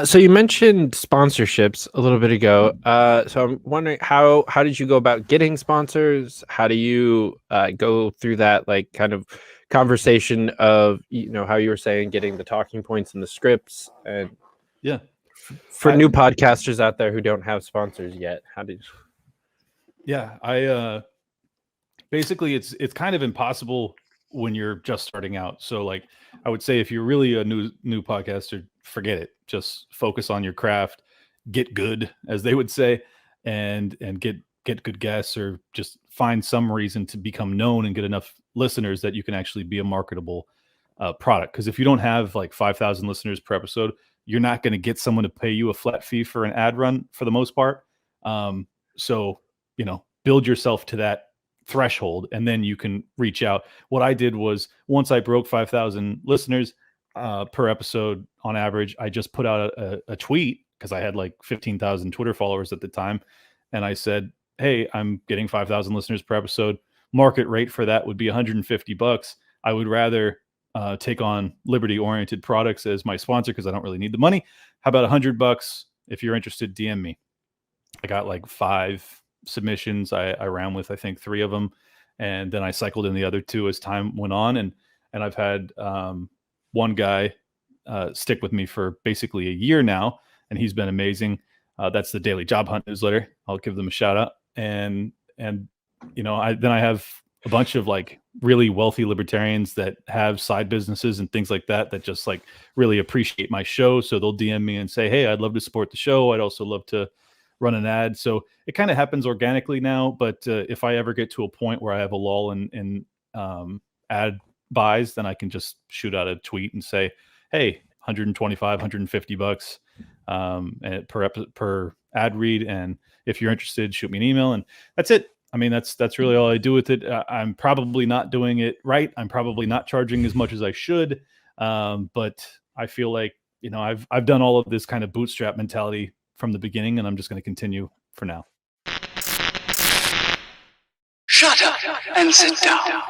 So you mentioned sponsorships a little bit ago. So I'm wondering how did you go about getting sponsors? How do you go through that like kind of conversation of how you were saying getting the talking points and the scripts, and Yeah. for I new podcasters out there who don't have sponsors yet, how did I basically it's kind of impossible when you're just starting out. So like I would say if you're really a new podcaster, forget it. Just focus on your craft, get good, as they would say, and get good guests, or just find some reason to become known and get enough listeners that you can actually be a marketable product. Because if you don't have like 5,000 listeners per episode, you're not going to get someone to pay you a flat fee for an ad run for the most part. So build yourself to that threshold, and then you can reach out. What I did was, once I broke 5,000 listeners per episode on average, I just put out a tweet, because I had like 15,000 Twitter followers at the time, and I said, hey, I'm getting 5,000 listeners per episode. Market rate for that would be $150. I would rather take on liberty oriented products as my sponsor, because I don't really need the money. How about $100? If you're interested, DM me. I got like 5 submissions. I ran with, I think, 3 of them, and then I cycled in the other 2 as time went on. And I've had one guy stick with me for basically a year now, and he's been amazing. That's the Daily Job Hunt newsletter. I'll give them a shout out. And I have a bunch of like really wealthy libertarians that have side businesses and things like that just like really appreciate my show. So they'll DM me and say, hey, I'd love to support the show. I'd also love to run an ad. So it kind of happens organically now. But if I ever get to a point where I have a lull in ad buys, then I can just shoot out a tweet and say, hey, 125, $150 and per ad read. And if you're interested, shoot me an email. And that's it. I mean, that's really all I do with it. I'm probably not doing it right. I'm probably not charging as much as I should. But I feel like, I've done all of this kind of bootstrap mentality from the beginning, and I'm just going to continue for now. Shut up and sit down.